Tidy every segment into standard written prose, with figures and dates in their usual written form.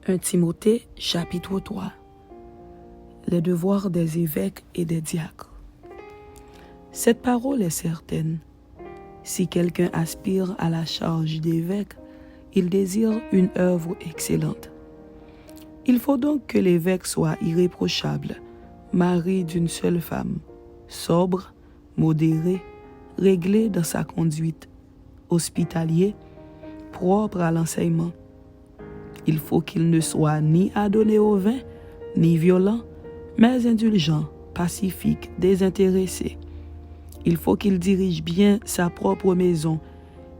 1 Timothée, chapitre 3. Les devoirs des évêques et des diacres. Cette parole est certaine. Si quelqu'un aspire à la charge d'évêque, il désire une œuvre excellente. Il faut donc que l'évêque soit irréprochable, mari d'une seule femme, sobre, modéré, réglé dans sa conduite, hospitalier, propre à l'enseignement. Il faut qu'il ne soit ni adonné au vin, ni violent, mais indulgent, pacifique, désintéressé. Il faut qu'il dirige bien sa propre maison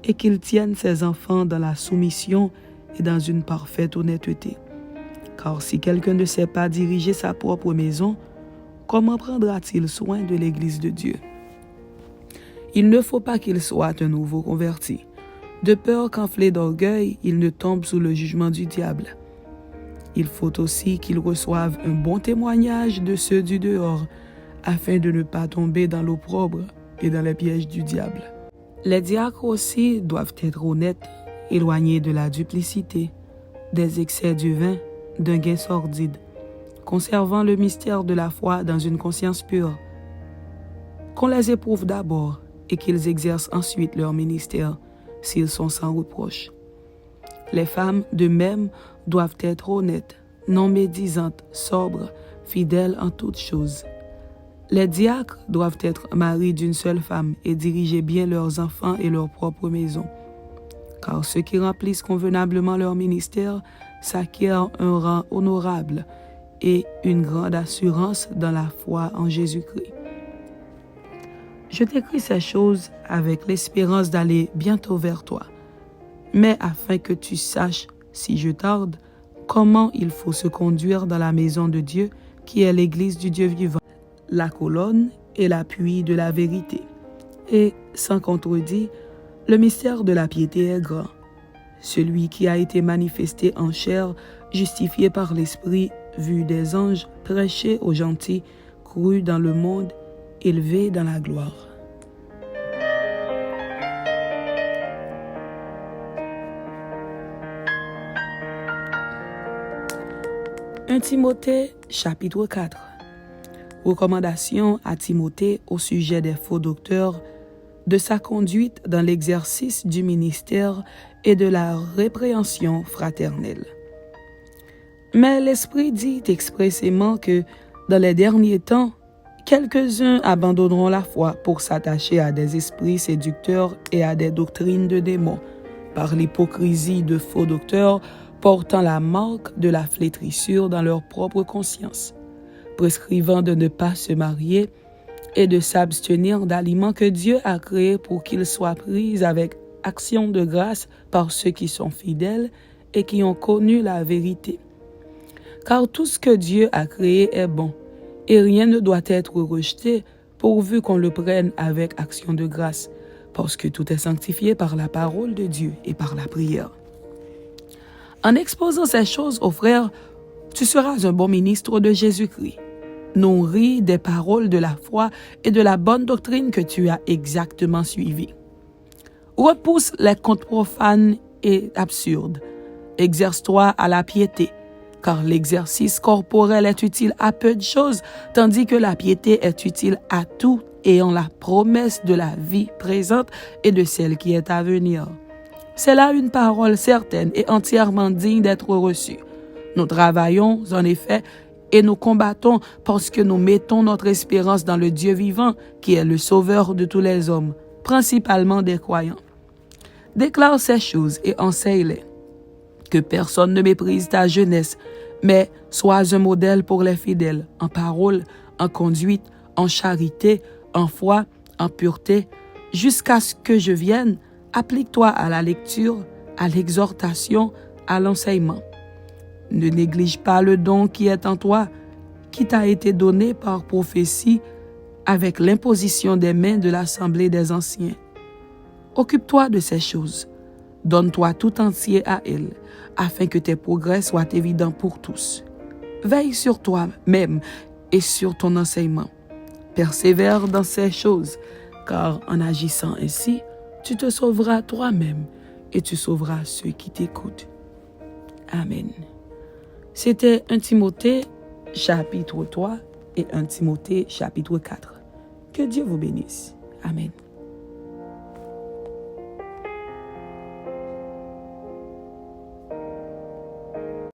et qu'il tienne ses enfants dans la soumission et dans une parfaite honnêteté. Car si quelqu'un ne sait pas diriger sa propre maison, comment prendra-t-il soin de l'Église de Dieu? Il ne faut pas qu'il soit un nouveau converti, de peur qu'enflé d'orgueil, il ne tombe sous le jugement du diable. Il faut aussi qu'il reçoive un bon témoignage de ceux du dehors, afin de ne pas tomber dans l'opprobre et dans les pièges du diable. Les diacres aussi doivent être honnêtes, éloignés de la duplicité, des excès du vin, d'un gain sordide, conservant le mystère de la foi dans une conscience pure. Qu'on les éprouve d'abord et qu'ils exercent ensuite leur ministère, s'ils sont sans reproche. Les femmes, de même, doivent être honnêtes, non médisantes, sobres, fidèles en toutes choses. Les diacres doivent être maris d'une seule femme et diriger bien leurs enfants et leur propre maison. Car ceux qui remplissent convenablement leur ministère s'acquièrent un rang honorable et une grande assurance dans la foi en Jésus-Christ. Je t'écris ces choses avec l'espérance d'aller bientôt vers toi, mais afin que tu saches, si je tarde, comment il faut se conduire dans la maison de Dieu, qui est l'Église du Dieu vivant, la colonne et l'appui de la vérité. Et, sans contredit, le mystère de la piété est grand. Celui qui a été manifesté en chair, justifié par l'Esprit, vu des anges, prêché aux gentils, cru dans le monde, élevé dans la gloire. « 1 Timothée, chapitre 4. Recommandation à Timothée au sujet des faux docteurs, de sa conduite dans l'exercice du ministère et de la répréhension fraternelle. Mais l'Esprit dit expressément que, dans les derniers temps, quelques-uns abandonneront la foi pour s'attacher à des esprits séducteurs et à des doctrines de démons, par l'hypocrisie de faux docteurs portant la marque de la flétrissure dans leur propre conscience, prescrivant de ne pas se marier et de s'abstenir d'aliments que Dieu a créés pour qu'ils soient pris avec action de grâce par ceux qui sont fidèles et qui ont connu la vérité. Car tout ce que Dieu a créé est bon, et rien ne doit être rejeté pourvu qu'on le prenne avec action de grâce, parce que tout est sanctifié par la parole de Dieu et par la prière. En exposant ces choses aux frères, tu seras un bon ministre de Jésus-Christ, nourri des paroles de la foi et de la bonne doctrine que tu as exactement suivie. Repousse les contes profanes et absurdes. Exerce-toi à la piété, car l'exercice corporel est utile à peu de choses, tandis que la piété est utile à tout, ayant la promesse de la vie présente et de celle qui est à venir. C'est là une parole certaine et entièrement digne d'être reçue. Nous travaillons, en effet, et nous combattons parce que nous mettons notre espérance dans le Dieu vivant, qui est le sauveur de tous les hommes, principalement des croyants. Déclare ces choses et enseigne-les. Que personne ne méprise ta jeunesse, mais sois un modèle pour les fidèles, en parole, en conduite, en charité, en foi, en pureté. Jusqu'à ce que je vienne, applique-toi à la lecture, à l'exhortation, à l'enseignement. Ne néglige pas le don qui est en toi, qui t'a été donné par prophétie avec l'imposition des mains de l'Assemblée des anciens. Occupe-toi de ces choses. Donne-toi tout entier à elles, afin que tes progrès soient évidents pour tous. Veille sur toi-même et sur ton enseignement. Persévère dans ces choses, car en agissant ainsi, tu te sauveras toi-même et tu sauveras ceux qui t'écoutent. Amen. C'était 1 Timothée chapitre 3 et 1 Timothée chapitre 4. Que Dieu vous bénisse. Amen.